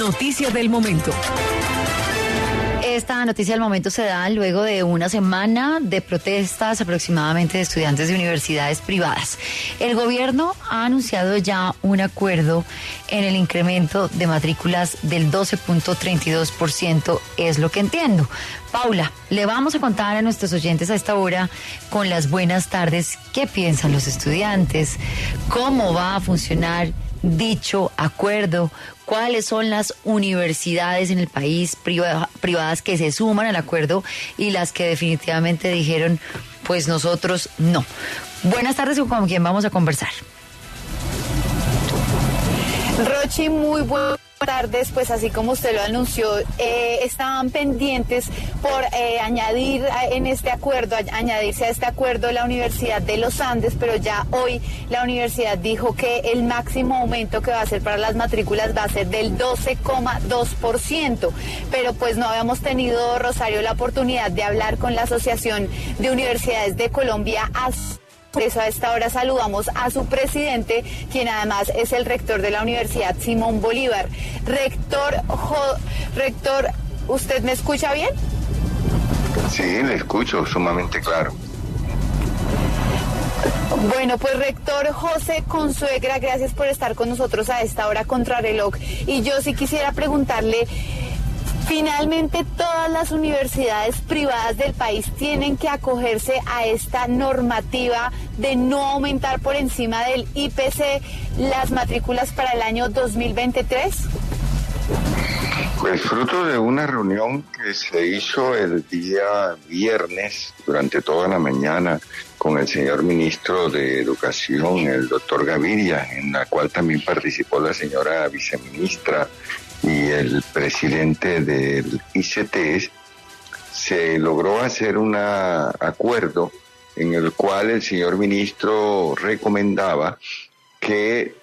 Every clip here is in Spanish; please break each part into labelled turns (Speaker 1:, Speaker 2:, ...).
Speaker 1: Noticia del momento.
Speaker 2: Esta noticia del momento se da luego de una semana de protestas aproximadamente de estudiantes de universidades privadas. El gobierno ha anunciado ya un acuerdo en el incremento de matrículas del 12.32%, es lo que entiendo. Paula, le vamos a contar a nuestros oyentes a esta hora, con las buenas tardes, qué piensan los estudiantes, cómo va a funcionar dicho acuerdo, cuáles son las universidades en el país privadas que se suman al acuerdo y las que definitivamente dijeron, pues nosotros no. Buenas tardes, ¿con quién vamos a conversar?
Speaker 3: Rochi, muy buenas tardes. Pues así como usted lo anunció, estaban pendientes por añadirse a este acuerdo la Universidad de los Andes, pero ya hoy la universidad dijo que el máximo aumento que va a ser para las matrículas va a ser del 12,2%, pero pues no habíamos tenido, Rosario, la oportunidad de hablar con la Asociación de Universidades de Colombia. Por eso a esta hora saludamos a su presidente, quien además es el rector de la Universidad Simón Bolívar. Rector, ¿usted me escucha bien?
Speaker 4: Sí, le escucho sumamente claro.
Speaker 3: Bueno, pues rector José Consuegra, gracias por estar con nosotros a esta hora contrarreloj. Y yo sí quisiera preguntarle, finalmente todas las universidades privadas del país tienen que acogerse a esta normativa de no aumentar por encima del IPC las matrículas para el año 2023.
Speaker 4: Pues fruto de una reunión que se hizo el día viernes durante toda la mañana con el señor ministro de Educación, el doctor Gaviria, en la cual también participó la señora viceministra y el presidente del ICT, se logró hacer un acuerdo en el cual el señor ministro recomendaba que,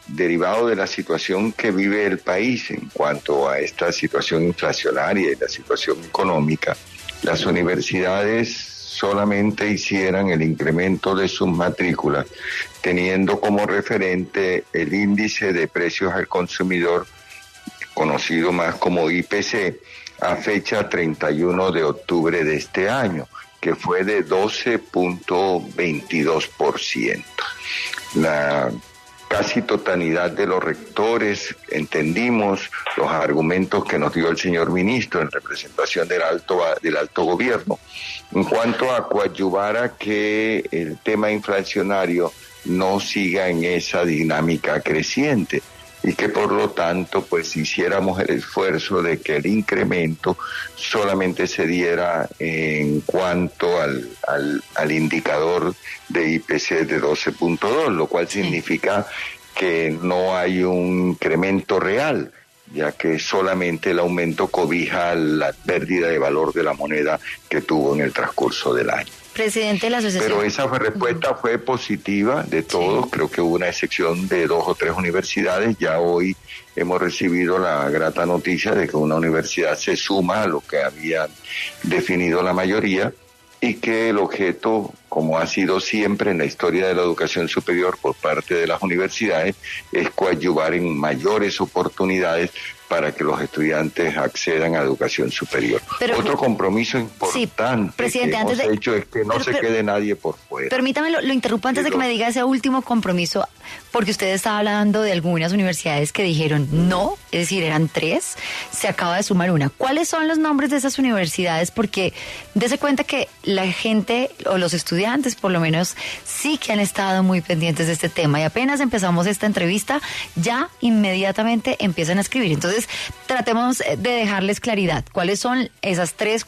Speaker 4: derivado de la situación que vive el país en cuanto a esta situación inflacionaria y la situación económica, las universidades solamente hicieran el incremento de sus matrículas, teniendo como referente el índice de precios al consumidor, conocido más como IPC, a fecha 31 de octubre de este año, que fue de 12.22%. La casi totalidad de los rectores entendimos los argumentos que nos dio el señor ministro en representación del alto gobierno en cuanto a coadyuvar a que el tema inflacionario no siga en esa dinámica creciente, y que por lo tanto pues hiciéramos el esfuerzo de que el incremento solamente se diera en cuanto al indicador de IPC de 12.2, lo cual significa que no hay un incremento real, ya que solamente el aumento cobija la pérdida de valor de la moneda que tuvo en el transcurso del año.
Speaker 2: Presidente de la Asociación.
Speaker 4: Pero esa respuesta fue positiva de todos, sí. Creo que hubo una excepción de 2 o 3 universidades. Ya hoy hemos recibido la grata noticia de que una universidad se suma a lo que habían definido la mayoría, y que el objeto, como ha sido siempre en la historia de la educación superior por parte de las universidades, es coadyuvar en mayores oportunidades para que los estudiantes accedan a educación superior. Pero, otro compromiso importante, sí, que hemos hecho es que no se quede nadie por fuera.
Speaker 2: Permítame, lo interrumpo antes de que me diga ese último compromiso, porque usted estaba hablando de algunas universidades que dijeron no, es decir, eran 3, se acaba de sumar una. ¿Cuáles son los nombres de esas universidades? Porque dése cuenta que la gente, o los estudiantes por lo menos, sí que han estado muy pendientes de este tema, y apenas empezamos esta entrevista, ya inmediatamente empiezan a escribir. Entonces, tratemos de dejarles claridad. ¿Cuáles son esas 3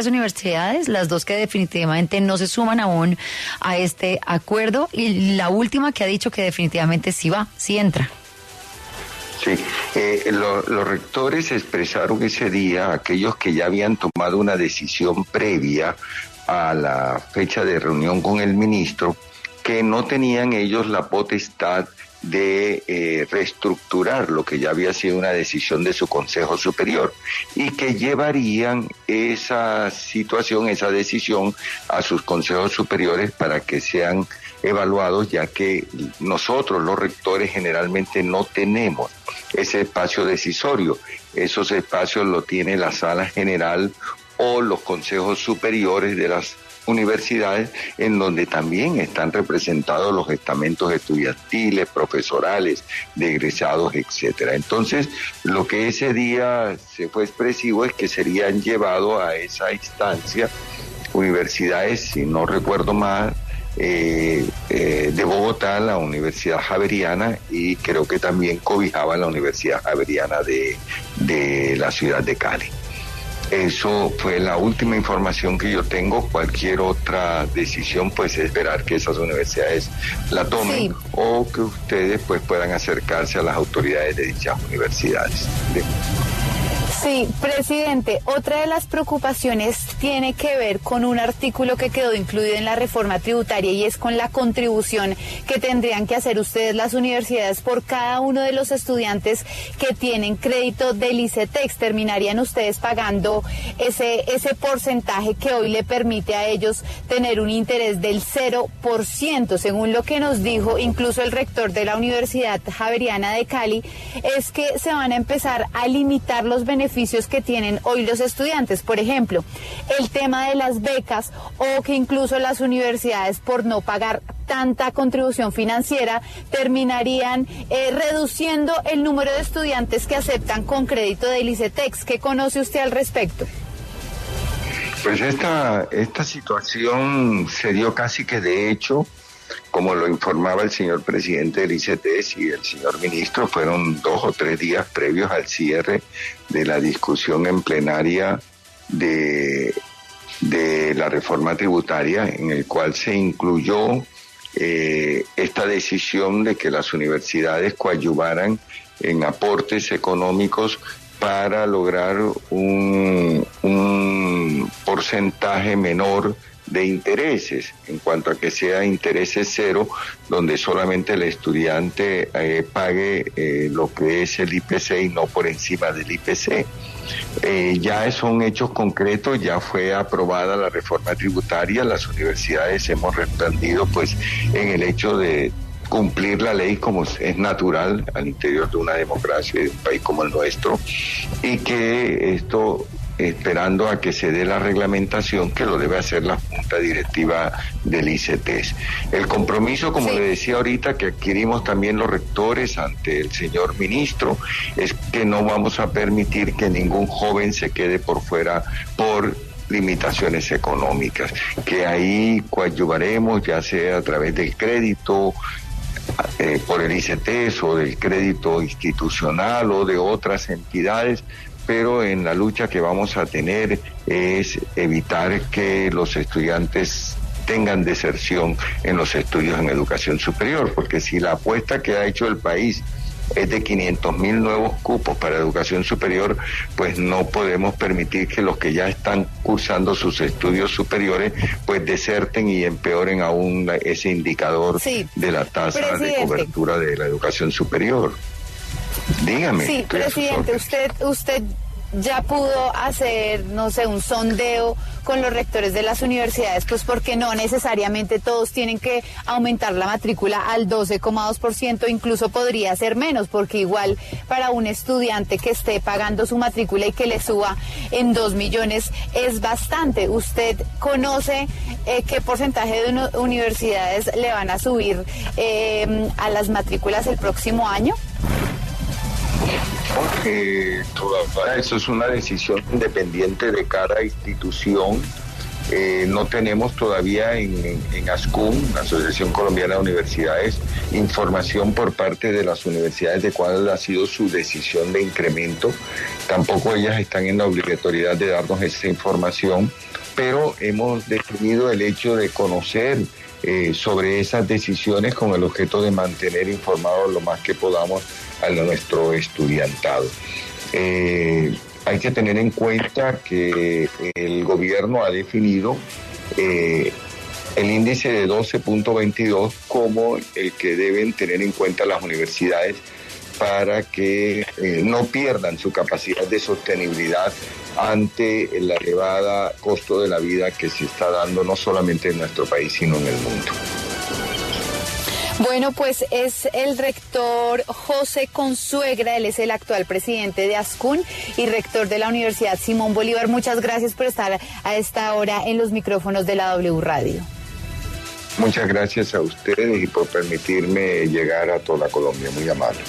Speaker 2: universidades? Las 2 que definitivamente no se suman aún a este acuerdo, y la última que ha dicho que definitivamente sí entra.
Speaker 4: Sí, los rectores expresaron ese día, aquellos que ya habían tomado una decisión previa a la fecha de reunión con el ministro, que no tenían ellos la potestad de reestructurar lo que ya había sido una decisión de su Consejo Superior, y que llevarían esa situación, esa decisión a sus consejos superiores para que sean evaluados, ya que nosotros los rectores generalmente no tenemos ese espacio decisorio. Esos espacios lo tiene la sala general o los consejos superiores de las universidades, en donde también están representados los estamentos estudiantiles, profesorales, de egresados, etcétera. Entonces, lo que ese día se fue expresivo es que serían llevados a esa instancia universidades, si no recuerdo mal, de Bogotá, la Universidad Javeriana, y creo que también cobijaba la Universidad Javeriana de la ciudad de Cali. Eso fue la última información que yo tengo. Cualquier otra decisión, pues esperar que esas universidades la tomen, sí, o que ustedes pues puedan acercarse a las autoridades de dichas universidades.
Speaker 3: Sí, presidente, otra de las preocupaciones tiene que ver con un artículo que quedó incluido en la reforma tributaria y es con la contribución que tendrían que hacer ustedes, las universidades, por cada uno de los estudiantes que tienen crédito del ICETEX. Terminarían ustedes pagando ese porcentaje que hoy le permite a ellos tener un interés del 0%, según lo que nos dijo incluso el rector de la Universidad Javeriana de Cali, es que se van a empezar a limitar los beneficios que tienen hoy los estudiantes. Por ejemplo, el tema de las becas, o que incluso las universidades, por no pagar tanta contribución financiera, terminarían reduciendo el número de estudiantes que aceptan con crédito del ICETEX. ¿Qué conoce usted al respecto?
Speaker 4: Pues esta situación se dio casi que de hecho, como lo informaba el señor presidente del ICETEX y el señor ministro. Fueron 2 o 3 días previos al cierre de la discusión en plenaria de la reforma tributaria, en el cual se incluyó esta decisión de que las universidades coadyuvaran en aportes económicos para lograr un porcentaje menor de intereses, en cuanto a que sea intereses cero, donde solamente el estudiante pague lo que es el IPC y no por encima del IPC. Ya son hechos concretos, ya fue aprobada la reforma tributaria, las universidades hemos respondido pues en el hecho de cumplir la ley como es natural al interior de una democracia y de un país como el nuestro, y que esto, esperando a que se dé la reglamentación, que lo debe hacer la Junta Directiva del ICETEX. El compromiso, como le decía ahorita, que adquirimos también los rectores ante el señor ministro, es que no vamos a permitir que ningún joven se quede por fuera por limitaciones económicas, que ahí coadyuvaremos, ya sea a través del crédito, por el ICETEX o del crédito institucional o de otras entidades, pero en la lucha que vamos a tener es evitar que los estudiantes tengan deserción en los estudios en educación superior, porque si la apuesta que ha hecho el país es de 500.000 nuevos cupos para educación superior, pues no podemos permitir que los que ya están cursando sus estudios superiores pues deserten y empeoren aún ese indicador de la tasa de cobertura de la educación superior. Dígame.
Speaker 3: Sí, presidente, usted ya pudo hacer, no sé, un sondeo con los rectores de las universidades, pues porque no necesariamente todos tienen que aumentar la matrícula al 12,2%, incluso podría ser menos, porque igual para un estudiante que esté pagando su matrícula y que le suba en 2 millones es bastante. ¿Usted conoce qué porcentaje de universidades le van a subir a las matrículas el próximo año?
Speaker 4: Porque eso es una decisión independiente de cada institución. No tenemos todavía en ASCUM, la Asociación Colombiana de Universidades, información por parte de las universidades de cuál ha sido su decisión de incremento. Tampoco ellas están en la obligatoriedad de darnos esa información, pero hemos definido el hecho de conocer sobre esas decisiones con el objeto de mantener informados lo más que podamos a nuestro estudiantado. Hay que tener en cuenta que el gobierno ha definido el índice de 12.22 como el que deben tener en cuenta las universidades para que no pierdan su capacidad de sostenibilidad ante el elevado costo de la vida que se está dando no solamente en nuestro país, sino en el mundo.
Speaker 3: Bueno, pues es el rector José Consuegra, él es el actual presidente de ASCUN y rector de la Universidad Simón Bolívar. Muchas gracias por estar a esta hora en los micrófonos de la W Radio.
Speaker 4: Muchas gracias a ustedes y por permitirme llegar a toda Colombia. Muy amable.